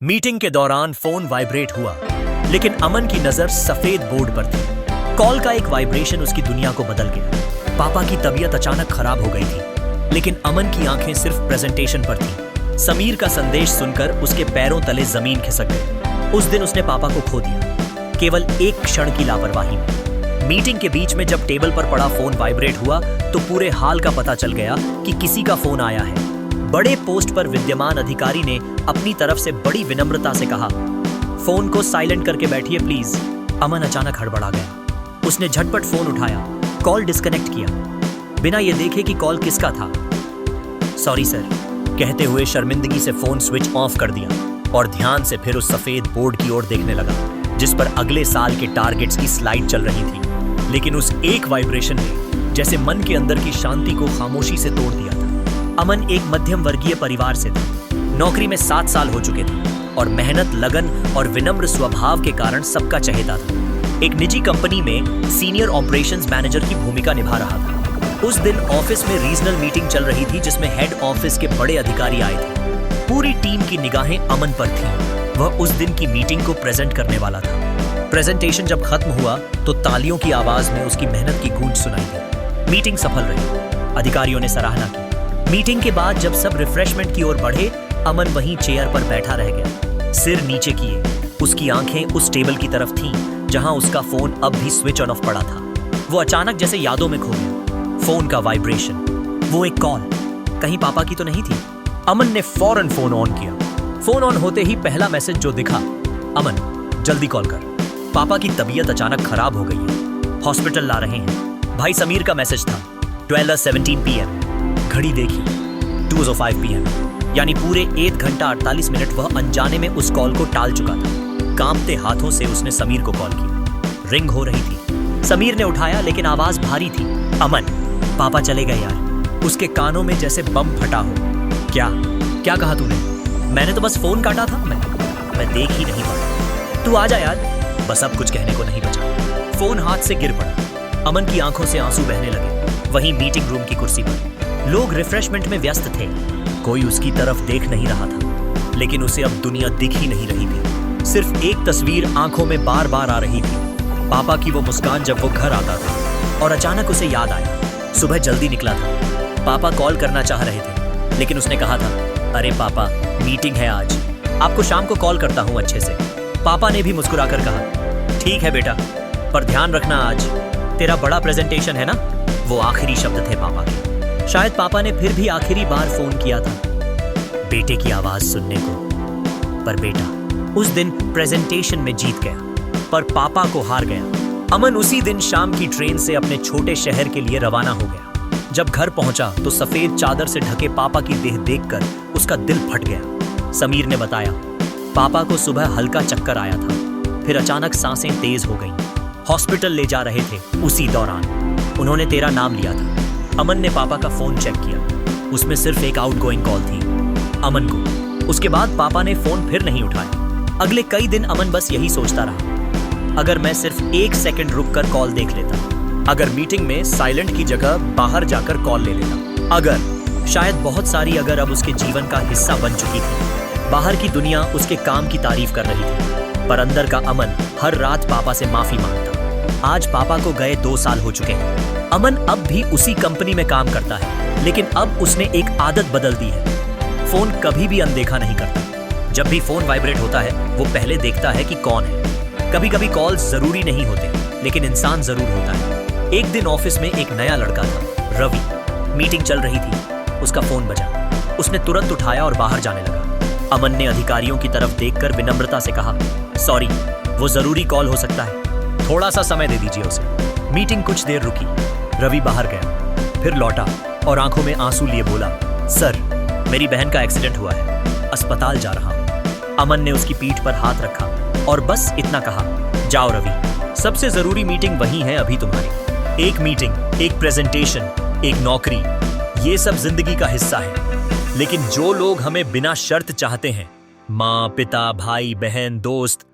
Meeting के दौरान phone vibrate हुआ, लेकिन अमन की नजर सफेद बोर्ड पर थी। कॉल का एक वाइब्रेशन उसकी दुनिया को बदल गया। पापा की तबीयत अचानक खराब हो गई थी, लेकिन अमन की आंखें सिर्फ प्रेजेंटेशन पर थीं। समीर का संदेश सुनकर उसके पैरों तले जमीन खिसक गई। उस दिन उसने पापा को खो दिया, केवल एक क्षण की लापरवाही में। मीटिंग के बीच में जब टेबल पर पड़ा फोन वाइब्रेट हुआ तो पूरे हाल का पता चल गया कि किसी का फोन आया है। बड़े पोस्ट पर विद्यमान अधिकारी ने अपनी तरफ से बड़ी विनम्रता से कहा, फोन को साइलेंट करके बैठिए प्लीज। अमन अचानक हड़बड़ा गया। उसने झटपट फोन उठाया, कॉल डिस्कनेक्ट किया, बिना ये देखे कि कॉल किसका था। सॉरी सर कहते हुए शर्मिंदगी से फोन स्विच ऑफ कर दिया और ध्यान से फिर उस सफेद बोर्ड की ओर देखने लगा जिस पर अगले साल के टारगेट्स की स्लाइड चल रही थी। लेकिन उस एक वाइब्रेशन ने जैसे मन के अंदर की शांति को खामोशी से तोड़ दिया था। अमन एक मध्यम वर्गीय परिवार से था। नौकरी में 7 साल हो चुके थे और मेहनत, लगन और विनम्र स्वभाव के कारण सबका चहेता था। एक निजी कंपनी में सीनियर ऑपरेशंस मैनेजर की भूमिका निभा रहा था। उस दिन ऑफिस में रीजनल मीटिंग चल रही थी जिसमें हेड ऑफिस के बड़े अधिकारी आए थे। पूरी टीम की निगाहें अमन पर थीं। वह उस दिन की मीटिंग को प्रेजेंट करने वाला था। प्रेजेंटेशन जब खत्म हुआ तो तालियों की आवाज में उसकी मेहनत की गूंज सुनाई दी। मीटिंग सफल रही, अधिकारियों ने सराहना की। मीटिंग के बाद जब सब रिफ्रेशमेंट की ओर बढ़े, अमन वहीं चेयर पर बैठा रह गया, सिर नीचे किए। उसकी आंखें उस टेबल की तरफ थीं जहां उसका फोन अब भी स्विच ऑन ऑफ पड़ा था। वो अचानक जैसे यादों में खो गया। फोन का वाइब्रेशन, वो एक कॉल, कहीं पापा की तो नहीं थी। अमन ने फौरन फोन ऑन किया। फोन ऑन होते ही पहला मैसेज जो दिखा, अमन जल्दी कॉल कर, पापा की तबीयत अचानक खराब हो गई है, हॉस्पिटल ला रहे हैं। भाई समीर का मैसेज था। 12:17 PM। घड़ी देखी, 2:05 PM, यानी पूरे 1 घंटा 48 मिनट वह अनजाने में उस कॉल को टाल चुका था। कांपते हाथों से उसने समीर को कॉल किया। रिंग हो रही थी। समीर ने उठाया लेकिन आवाज भारी थी। अमन, पापा चले गए यार। उसके कानों में जैसे बम फटा हो। क्या कहा तूने? मैंने तो बस फोन काटा था, मैं देख ही नहीं पाया। तू आ जा यार। बस अब कुछ कहने को नहीं बचा। फोन हाथ से गिर पड़ा। अमन की आंखों से आंसू बहने लगे। वहीं मीटिंग रूम की कुर्सी पर लोग रिफ्रेशमेंट में व्यस्त थे। कोई उसकी तरफ देख नहीं रहा था, लेकिन उसे अब दुनिया दिख ही नहीं रही थी। सिर्फ एक तस्वीर आंखों में बार बार आ रही थी, पापा की वो मुस्कान जब वो घर आता था। और अचानक उसे याद आया, सुबह जल्दी निकला था, पापा कॉल करना चाह रहे थे, लेकिन उसने कहा था, अरे पापा मीटिंग है आज, आपको शाम को कॉल करता हूँ अच्छे से। पापा ने भी मुस्कुराकर कहा, ठीक है बेटा, पर ध्यान रखना आज तेरा बड़ा प्रेजेंटेशन है ना। वो आखिरी शब्द थे पापा के। शायद पापा ने फिर भी आखिरी बार फोन किया था बेटे की आवाज सुनने को। पर बेटा उस दिन प्रेजेंटेशन में जीत गया, पर पापा को हार गया। अमन उसी दिन शाम की ट्रेन से अपने छोटे शहर के लिए रवाना हो गया। जब घर पहुंचा तो सफेद चादर से ढके पापा की देह देखकर उसका दिल फट गया। समीर ने बताया, पापा को सुबह हल्का चक्कर आया था, फिर अचानक सांसें तेज हो गईं। हॉस्पिटल ले जा रहे थे। उसी दौरान उन्होंने तेरा नाम लिया था। अमन ने पापा का फोन चेक किया, उसमें सिर्फ एक आउटगोइंग कॉल थी, अमन को। उसके बाद पापा ने फोन फिर नहीं उठाया। अगले कई दिन अमन बस यही सोचता रहा, अगर मैं सिर्फ 1 सेकंड रुककर कॉल देख लेता, अगर मीटिंग में साइलेंट की जगह बाहर जाकर कॉल ले लेता, अगर, शायद बहुत सारी अगर अब उसके जीवन का हिस्सा बन चुकी थी। बाहर की दुनिया उसके काम की तारीफ कर रही थी, पर अंदर का अमन हर रात पापा से माफी मांगता। आज पापा को गए 2 साल हो चुके हैं। अमन अब भी उसी कंपनी में काम करता है, लेकिन अब उसने एक आदत बदल दी है। फोन कभी भी अनदेखा नहीं करता। जब भी फोन वाइब्रेट होता है वो पहले देखता है कि कौन है। कभी कभी कॉल्स जरूरी नहीं होते, लेकिन इंसान जरूर होता है। एक दिन ऑफिस में एक नया लड़का था, रवि। मीटिंग चल रही थी, उसका फोन बजा। उसने तुरंत उठाया और बाहर जाने लगा। अमन ने अधिकारियों की तरफ देखकर विनम्रता से कहा, सॉरी, वो जरूरी कॉल हो सकता है, थोड़ा सा समय दे दीजिए उसे। मीटिंग कुछ देर रुकी। रवि बाहर गया, फिर लौटा और आंखों में आंसू लिए बोला, सर मेरी बहन का एक्सीडेंट हुआ है, अस्पताल जा रहा हूं। अमन ने उसकी पीठ पर हाथ रखा और बस इतना कहा, जाओ रवि, सबसे जरूरी मीटिंग वही है अभी तुम्हारी। एक मीटिंग, एक प्रेजेंटेशन, एक नौकरी, ये सब जिंदगी का हिस्सा है। लेकिन जो लोग हमें बिना शर्त चाहते हैं, माँ, पिता, भाई, बहन, दोस्त,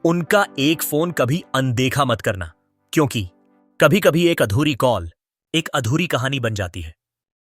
उनका एक फोन कभी अनदेखा मत करना, क्योंकि कभी कभी एक अधूरी कॉल एक अधूरी कहानी बन जाती है।